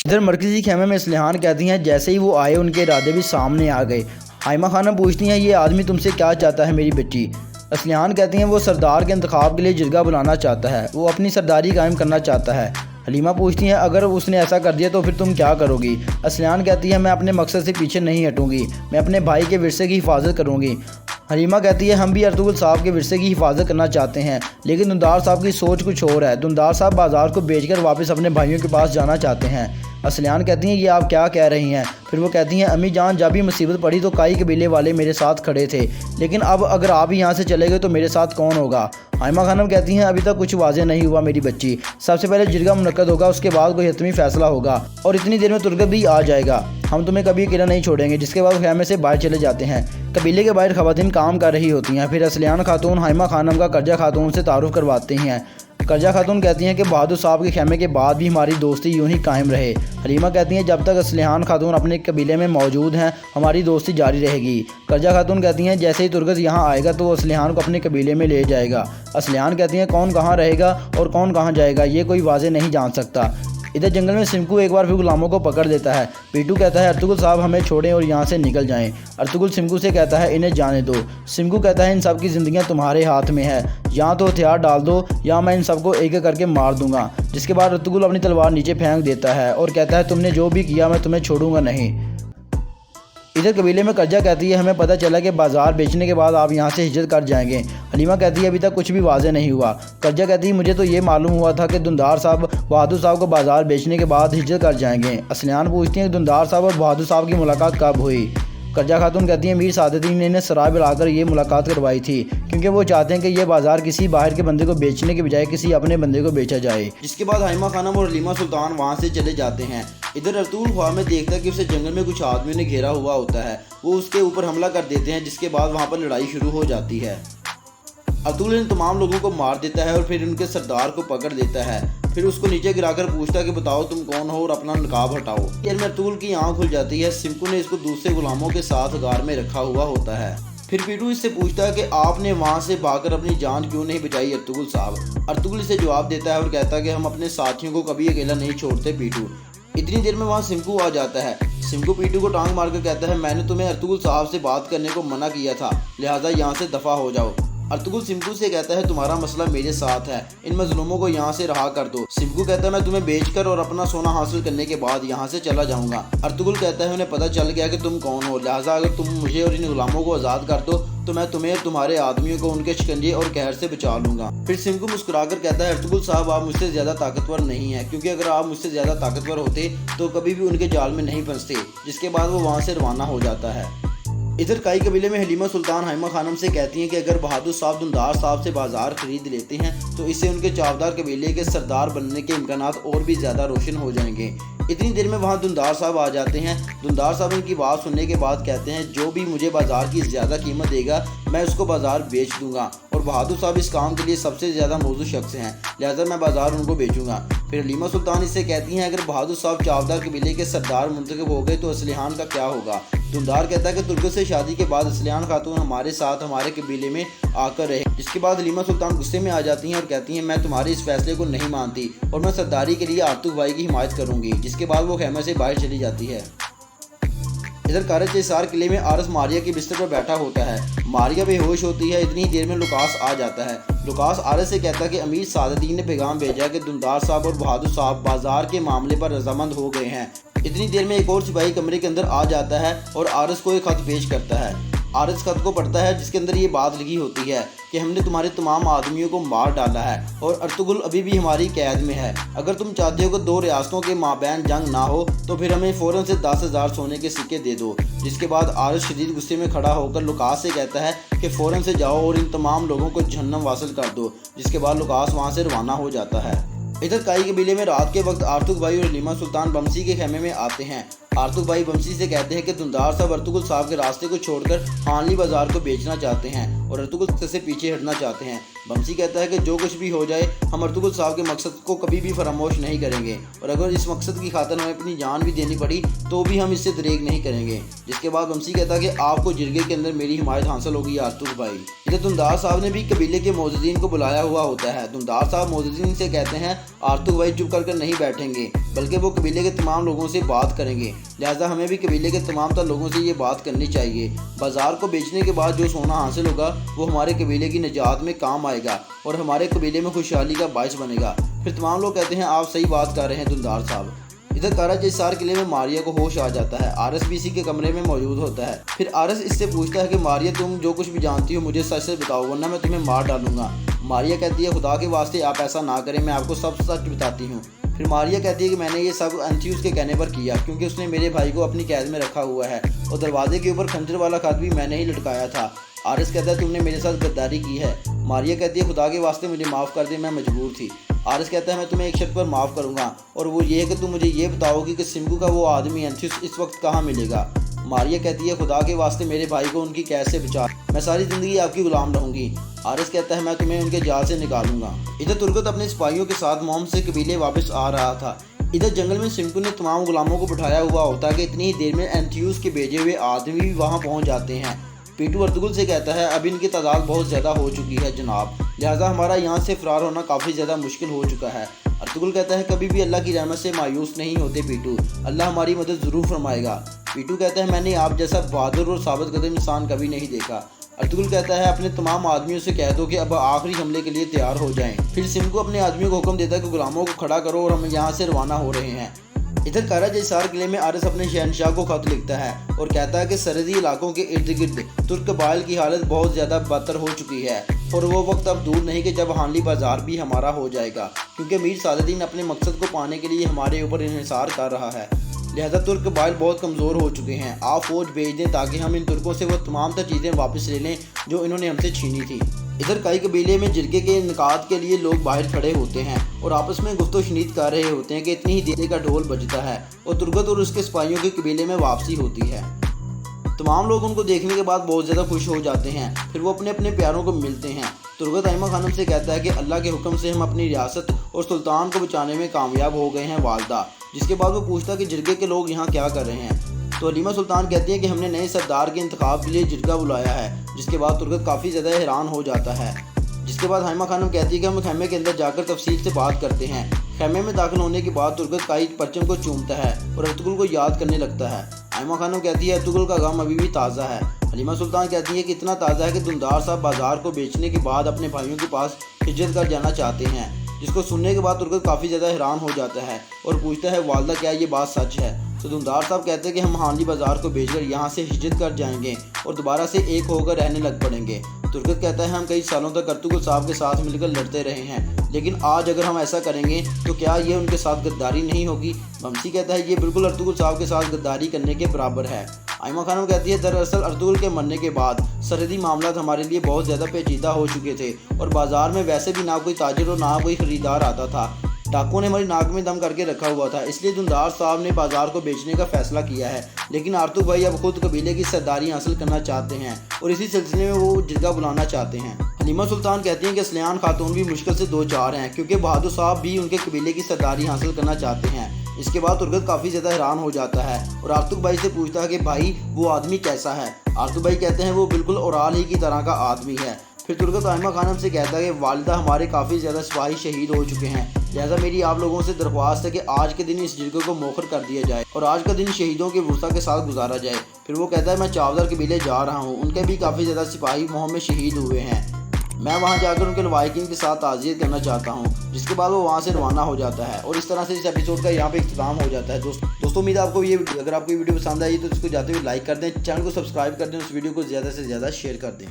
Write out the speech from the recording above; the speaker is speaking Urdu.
ادھر مرکزی خیمے میں اسلحان کہتی ہیں جیسے ہی وہ آئے ان کے ارادے بھی سامنے آ گئے۔ حائمہ خانم پوچھتی ہیں یہ آدمی تم سے کیا چاہتا ہے میری بچی؟ اسلحان کہتی ہیں وہ سردار کے انتخاب کے لیے جرگہ بلانا چاہتا ہے، وہ اپنی سرداری قائم کرنا چاہتا ہے۔ حلیمہ پوچھتی ہیں اگر اس نے ایسا کر دیا تو پھر تم کیا کرو گی؟ اسلحان کہتی ہے میں اپنے مقصد سے پیچھے نہیں ہٹوں گی، میں اپنے بھائی کے ورثے کی حفاظت کروں گی۔ حلیمہ کہتی ہے ہم بھی ارطغرل صاحب کے ورثے کی حفاظت کرنا چاہتے ہیں، لیکن دندار صاحب کی سوچ کچھ اور ہے۔ دندار صاحب بازار کو بیچ کر واپس اپنے بھائیوں کے پاس جانا چاہتے ہیں۔ اسلحان کہتی ہیں یہ آپ کیا کہہ رہی ہیں؟ پھر وہ کہتی ہیں امی جان جب بھی مصیبت پڑی تو کائی قبیلے والے میرے ساتھ کھڑے تھے، لیکن اب اگر آپ یہاں سے چلے گئے تو میرے ساتھ کون ہوگا؟ حائمہ خانم کہتی ہیں ابھی تک کچھ واضح نہیں ہوا میری بچی، سب سے پہلے جرگہ منعقد ہوگا، اس کے بعد کوئی حتمی فیصلہ ہوگا اور اتنی دیر میں ترگت بھی آ جائے گا، ہم تمہیں کبھی اکیلا نہیں چھوڑیں گے۔ جس کے بعد خیمے سے باہر چلے جاتے ہیں۔ قبیلے کے باہر خواتین کام کر رہی ہوتی ہیں۔ پھر اسلحان خاتون حائمہ خانم کا کرجہ خاتون سے تعارف کرواتے ہیں۔ کرجہ خاتون کہتی ہیں کہ بہادر صاحب کے خیمے کے بعد بھی ہماری دوستی یوں ہی قائم رہے۔ حلیمہ کہتی ہیں جب تک اسلحان خاتون اپنے قبیلے میں موجود ہیں ہماری دوستی جاری رہے گی۔ کرجہ خاتون کہتی ہیں جیسے ہی ترگت یہاں آئے گا تو وہ اسلحان کو اپنے قبیلے میں لے جائے گا۔ اسلحان کہتی ہیں کون کہاں رہے گا اور کون کہاں جائے گا یہ کوئی واضح نہیں جان سکتا۔ ادھر جنگل میں سمکو ایک بار پھر غلاموں کو پکڑ دیتا ہے۔ پیٹو کہتا ہے ارطغرل صاحب ہمیں چھوڑیں اور یہاں سے نکل جائیں۔ ارطغرل سمکو سے کہتا ہے انہیں جانے دو۔ سمکو کہتا ہے ان سب کی زندگیاں تمہارے ہاتھ میں ہے، یا تو ہتھیار ڈال دو یا میں ان سب کو ایک ایک کر کے مار دوں گا۔ جس کے بعد ارطغرل اپنی تلوار نیچے پھینک دیتا ہے اور کہتا ہے تم نے جو بھی کیا میں تمہیں چھوڑوں گا نہیں۔ ادھر قبیلے میں کرجہ کہتی ہے ہمیں پتہ چلا کہ بازار بیچنے کے بعد آپ یہاں سے ہجرت کر جائیں گے۔ حلیمہ کہتی ہے ابھی تک کچھ بھی واضح نہیں ہوا۔ کرجہ کہتی ہے مجھے تو یہ معلوم ہوا تھا کہ دندار صاحب بہادر صاحب کو بازار بیچنے کے بعد ہجرت کر جائیں گے۔ اسلحان پوچھتی ہیں کہ دندار صاحب اور بہادر صاحب کی ملاقات کب ہوئی؟ کرجہ خاتون کہتی ہیں میر سعادت الدین نے انہیں سرائے بلا کر یہ ملاقات کروائی تھی، کیونکہ وہ چاہتے ہیں کہ یہ بازار کسی باہر کے بندے کو بیچنے کے بجائے کسی اپنے بندے کو بیچا جائے۔ جس کے بعد حائمہ خانم اور حلیمہ سلطان وہاں سے چلے جاتے ہیں۔ ادھر ارطغرل خواب میں دیکھتا ہے کہ اسے جنگل میں کچھ آدمیوں نے گھیرا ہوا ہوتا ہے، وہ اس کے اوپر حملہ کر دیتے ہیں، جس کے بعد وہاں پر لڑائی شروع ہو جاتی ہے۔ ارطغرل ان تمام لوگوں کو مار دیتا ہے اور پھر ان کے سردار کو پکڑ لیتا ہے، پھر اس کو نیچے گرا کر پوچھتا ہے کہ بتاؤ تم کون ہو اور اپنا نقاب ہٹاؤ۔ میں ارطغرل کی آنکھ کھل جاتی ہے۔ سمکو نے اس کو دوسرے غلاموں کے ساتھ غار میں رکھا ہوا ہوتا ہے۔ پھر پیٹو اس سے پوچھتا ہے کہ آپ نے وہاں سے بھاگ کر اپنی جان کیوں نہیں بچائی ارطغرل صاحب؟ ارطغرل اسے جواب دیتا ہے اور کہتا ہے کہ ہم اپنے ساتھیوں کو کبھی اکیلا نہیں چھوڑتے پیٹو۔ اتنی دیر میں وہاں سمکو آ جاتا ہے۔ سمکو پیٹو کو ٹانگ مار کر کہتا ہے میں نے تمہیں ارطغرل صاحب سے بات کرنے کو منع کیا تھا، لہٰذا یہاں سے دفع ہو جاؤ۔ ارطغرل سمکو سے کہتا ہے تمہارا مسئلہ میرے ساتھ ہے، ان مظلوموں کو یہاں سے رہا کر دو۔ سمکو کہتا ہے میں تمہیں بیچ کر اور اپنا سونا حاصل کرنے کے بعد یہاں سے چلا جاؤں گا۔ ارطغرل کہتا ہے انہیں پتہ چل گیا کہ تم کون ہو، لہٰذا اگر تم مجھے اور ان غلاموں کو آزاد کر دو تو میں تمہیں اور تمہارے آدمیوں کو ان کے شکنجے اور قہر سے بچا لوں گا۔ پھر سمکو مسکرا کر کہتا ہے ارطغرل صاحب آپ مجھ سے زیادہ طاقتور نہیں ہیں، کیونکہ اگر آپ مجھ سے زیادہ طاقتور ہوتے تو کبھی بھی ان کے جال میں نہیں پھنستے۔ جس کے بعد وہ وہاں سے روانہ ہو جاتا ہے۔ ادھر کائی قبیلے میں حلیمہ سلطان حائمہ خانم سے کہتی ہیں کہ اگر بہادر صاحب دندار صاحب سے بازار خرید لیتے ہیں تو اس سے ان کے چاودار قبیلے کے سردار بننے کے امکانات اور بھی زیادہ روشن ہو جائیں گے۔ اتنی دیر میں وہاں دندار صاحب آ جاتے ہیں۔ دندار صاحب ان کی بات سننے کے بعد کہتے ہیں جو بھی مجھے بازار کی زیادہ قیمت دے گا میں اس کو بازار بیچ دوں گا، اور بہادر صاحب اس کام کے لیے سب سے زیادہ موزوں شخص ہیں، لہٰذا میں بازار ان کو بیچوں گا۔ پھر حلیمہ سلطان اس سے کہتی ہیں اگر بہادر صاحب چاودار قبیلے کے سردار منتخب ہو گئے تو اسلحان کا کیا ہوگا؟ دندار کہتا ہے کہ ترگت سے شادی کے بعد اسلحان خاتون ہمارے ساتھ ہمارے قبیلے میں آ کر رہے۔ جس کے بعد حلیمہ سلطان غصے میں آ جاتی ہیں اور کہتی ہیں میں تمہارے اس فیصلے کو نہیں مانتی اور میں سرداری کے لیے آرتوک بھائی کی حمایت کروں گی۔ جس کے بعد وہ خیمے سے باہر چلی جاتی ہے۔ ادھر کارج حصار قلعے میں آرس ماریا کے بستر پر بیٹھا ہوتا ہے۔ ماریا بے ہوش ہوتی ہے۔ اتنی دیر میں لوکاس آ جاتا ہے۔ لوکاس آرس سے کہتا ہے کہ امیر سعادت الدین نے پیغام بھیجا کہ دندار صاحب اور بہادر صاحب بازار کے معاملے پر رضامند ہو گئے ہیں۔ اتنی دیر میں ایک اور سپاہی کمرے کے اندر آ جاتا ہے اور آرس کو ایک خط پیش کرتا ہے۔ آرس خط کو پڑھتا ہے جس کے اندر یہ بات لکھی ہوتی ہے کہ ہم نے تمہارے تمام آدمیوں کو مار ڈالا ہے اور ارطغرل ابھی بھی ہماری قید میں ہے۔ اگر تم چاہتے ہو کہ دو ریاستوں کے مابین جنگ نہ ہو تو پھر ہمیں فوراً سے 10,000 سونے کے سکے دے دو۔ جس کے بعد آرس شدید غصے میں کھڑا ہو کر لوکاس سے کہتا ہے کہ فوراً سے جاؤ اور ان تمام لوگوں کو جہنم واصل کر دو۔ جس کے بعد لوکاس وہاں سے روانہ ہو جاتا ہے۔ ادھر کائی قبیلے میں رات کے وقت آرتوک بھائی اور حلیمہ سلطان بمسی کے خیمے میں آتے ہیں۔ آرتوک بھائی بمسی سے کہتے ہیں کہ دندار صاحب ارطغرل صاحب کے راستے کو چھوڑ کر ہانلی بازار کو بیچنا چاہتے ہیں اور ارطغرل سے پیچھے ہٹنا چاہتے ہیں۔ بمسی کہتا ہے کہ جو کچھ بھی ہو جائے ہم ارطغرل صاحب کے مقصد کو کبھی بھی فراموش نہیں کریں گے، اور اگر اس مقصد کی خاطر ہمیں اپنی جان بھی دینی پڑی تو بھی ہم اس سے دریغ نہیں کریں گے۔ جس کے بعد بمسی کہتا ہے کہ آپ کو جرگے کے اندر میری حمایت حاصل ہوگی آرتوک بھائی۔ ادھر دمدار صاحب نے بھی قبیلے کے موجودین کو بلایا ہوا ہوتا ہے۔ دمدار صاحب موجودین سے کہتے ہیں آرتک بھائی چپ کر نہیں بیٹھیں گے بلکہ وہ قبیلے کے تمام لوگوں سے بات کریں گے، لہٰذا ہمیں بھی قبیلے کے تمام تر لوگوں سے یہ بات کرنی چاہیے۔ بازار کو بیچنے کے بعد جو سونا حاصل ہوگا وہ ہمارے قبیلے کی نجات میں کام آئے گا اور ہمارے قبیلے میں خوشحالی کا باعث بنے گا۔ پھر تمام لوگ کہتے ہیں آپ صحیح بات کر رہے ہیں دمدار صاحب۔ ادھر کاراج حصار قلعے میں ماریا کو ہوش آ جاتا ہے، آرس بھی اسی کے کمرے میں موجود ہوتا ہے۔ پھر آرس اس سے پوچھتا ہے کہ ماریا تم جو کچھ بھی جانتی ہو مجھے سچ سے بتاؤ ورنہ میں تمہیں مار ڈالوں گا۔ ماریا کہتی ہے خدا کے واسطے آپ ایسا نہ کریں، میں آپ کو سب سچ بتاتی ہوں۔ پھر ماریا کہتی ہے کہ میں نے یہ سب انتھیوس کے کہنے پر کیا کیونکہ اس نے میرے بھائی کو اپنی قید میں رکھا ہوا ہے اور دروازے کے اوپر خنجر والا خط بھی میں نے ہی لٹکایا تھا۔ آرس کہتا ہے تم نے میرے ساتھ غداری کی ہے۔ ماریا کہتی ہے خدا کے واسطے مجھے معاف کر دے، میں مجبور تھی۔ آرس کہتا ہے میں تمہیں ایک شرط پر معاف کروں گا اور وہ یہ ہے کہ تم مجھے یہ بتاؤ کہ سمکو کا وہ آدمی انتھیوس اس وقت کہاں ملے گا۔ ماریا کہتی ہے خدا کے واسطے میرے بھائی کو ان کی قید سے بچا، میں ساری زندگی آپ کی غلام رہوں گی۔ آرس کہتا ہے میں تمہیں ان کے جال سے نکالوں گا۔ ادھر ترگت اپنے سپاہیوں کے ساتھ موم سے قبیلے واپس آ رہا تھا۔ ادھر جنگل میں سمکو نے تمام غلاموں کو بٹھایا ہوا ہوتا ہے کہ اتنی ہی دیر میں انتھیوس کے بھیجے ہوئے آدمی بھی وہاں پہنچ جاتے ہیں۔ پیٹو ارطغرل سے کہتا ہے اب ان کی تعداد بہت زیادہ ہو چکی ہے جناب، لہٰذا ہمارا یہاں سے فرار ہونا کافی زیادہ مشکل ہو چکا ہے۔ ارطغرل کہتا ہے کبھی بھی اللہ کی رحمت سے مایوس نہیں ہوتے پیٹو، اللہ ہماری مدد ضرور فرمائے گا۔ پیٹو کہتا ہے میں نے آپ جیسا بہادر اور ثابت قدم انسان کبھی نہیں دیکھا۔ ارطغرل کہتا ہے اپنے تمام آدمیوں سے کہہ دو کہ اب آخری حملے کے لیے تیار ہو جائیں۔ پھر سمکو اپنے آدمیوں کو حکم دیتا ہے کہ غلاموں کو کھڑا کرو اور ہم یہاں سے روانہ ہو رہے ہیں۔ ادھر کاراج حصار قلعے میں آرس اپنے شہنشاہ کو خط لکھتا ہے اور کہتا ہے کہ سرحدی علاقوں کے ارد گرد ترک قبائل کی حالت بہت زیادہ بدتر ہو چکی ہے اور وہ وقت اب دور نہیں کہ جب ہانلی بازار بھی ہمارا ہو جائے گا کیونکہ میر صادقین اپنے مقصد کو پانے کے لیے ہمارے اوپر انحصار کر رہا ہے، لہذا ترک قبائل بہت کمزور ہو چکے ہیں۔ آپ فوج بھیج دیں تاکہ ہم ان ترکوں سے وہ تمام تر چیزیں واپس لے لیں جو انہوں نے ہم سے چھینی تھی۔ ادھر کئی قبیلے میں جرگے کے انعقاد کے لیے لوگ باہر کھڑے ہوتے ہیں اور آپس میں گفت و شنید کر رہے ہوتے ہیں کہ اتنی ہی دیر کا ڈھول بجتا ہے اور ترگت اور اس کے سپاہیوں کے قبیلے میں واپسی ہوتی ہے۔ تمام لوگ ان کو دیکھنے کے بعد بہت زیادہ خوش ہو جاتے ہیں، پھر وہ اپنے اپنے پیاروں کو ملتے ہیں۔ ترگت آئمہ خانم سے کہتا ہے کہ اللہ کے حکم سے ہم اپنی ریاست اور سلطان کو بچانے میں کامیاب ہو گئے ہیں والدہ، جس کے بعد وہ پوچھتا ہے کہ جرگے کے لوگ یہاں کیا کر رہے ہیں۔ تو حلیمہ سلطان کہتی ہے کہ ہم نے نئے سردار کے انتخاب کے لیے جرگہ بلایا ہے، جس کے بعد ترگت کافی زیادہ حیران ہو جاتا ہے۔ جس کے بعد حائمہ خانم کہتی ہے کہ ہم خیمے کے اندر جا کر تفصیل سے بات کرتے ہیں۔ خیمے میں داخل ہونے کے بعد ترگت کائی پرچم کو چومتا ہے اور ارطغرل کو یاد کرنے لگتا ہے۔ حائمہ خانم کہتی ہے ارطغرل کا غم ابھی بھی تازہ ہے۔ حلیمہ سلطان کہتی ہے کہ اتنا تازہ ہے کہ دمدار صاحب بازار کو بیچنے کے بعد اپنے بھائیوں کے پاس ہجرت کر جانا چاہتے ہیں، جس کو سننے کے بعد ترگت کافی زیادہ حیران ہو جاتا ہے اور پوچھتا ہے والدہ کیا یہ بات سچ ہے؟ تو دمدار صاحب کہتے ہیں کہ ہم ہانلی بازار کو بیچ کر یہاں سے ہجرت کر جائیں گے اور دوبارہ سے ایک ہو کر رہنے لگ پڑیں گے۔ ترگت کہتا ہے ہم کئی سالوں تک ارطغرل صاحب کے ساتھ مل کر لڑتے رہے ہیں، لیکن آج اگر ہم ایسا کریں گے تو کیا یہ ان کے ساتھ غداری نہیں ہوگی؟ بمسی کہتا ہے یہ بالکل ارطغرل صاحب کے ساتھ غداری کرنے کے برابر ہے۔ آئمہ خانم کہتی ہے دراصل ارطغرل کے مرنے کے بعد سرحدی معاملات ہمارے لیے بہت زیادہ پیچیدہ ہو چکے تھے اور بازار میں ویسے بھی نہ کوئی تاجر اور نہ کوئی خریدار آتا تھا۔ ڈاکو نے ہماری ناک میں دم کر کے رکھا ہوا تھا، اس لیے دمدار صاحب نے بازار کو بیچنے کا فیصلہ کیا ہے، لیکن آرتو بھائی اب خود قبیلے کی سرداری حاصل کرنا چاہتے ہیں اور اسی سلسلے میں وہ جرگہ بلانا چاہتے ہیں۔ حلیمہ سلطان کہتی ہیں کہ سلیان خاتون بھی مشکل سے دو چار ہیں کیونکہ بہادر صاحب بھی ان کے قبیلے کی سرداری حاصل کرنا چاہتے ہیں۔ اس کے بعد ترگت کافی زیادہ حیران ہو جاتا ہے اور آرتک بھائی سے پوچھتا ہے کہ بھائی وہ آدمی کیسا ہے؟ آرتک بھائی کہتے ہیں وہ بالکل اورال ہی کی طرح کا آدمی ہے۔ پھر ترگت آئمہ خانم سے کہتا ہے کہ والدہ ہمارے کافی زیادہ سپاہی شہید ہو چکے ہیں، لہٰذا میری آپ لوگوں سے درخواست ہے کہ آج کے دن اس جرگے کو موخر کر دیا جائے اور آج کا دن شہیدوں کے ورثہ کے ساتھ گزارا جائے۔ پھر وہ کہتا ہے میں چاودر قبیلے جا رہا ہوں، ان کے بھی کافی زیادہ سپاہی مہم میں شہید ہوئے ہیں، میں وہاں جا کر ان کے لواحقین کے ساتھ تعزیت کرنا چاہتا ہوں۔ جس کے بعد وہ وہاں سے روانہ ہو جاتا ہے اور اس طرح سے اس ایپیسوڈ کا یہاں پہ اختتام ہو جاتا ہے۔ دوستوں امید ہے آپ کو اگر آپ کو یہ ویڈیو پسند آئی تو اس کو جاتے ہوئے لائک کر دیں، چینل کو سبسکرائب کر دیں، اس ویڈیو کو زیادہ سے زیادہ شیئر کر دیں۔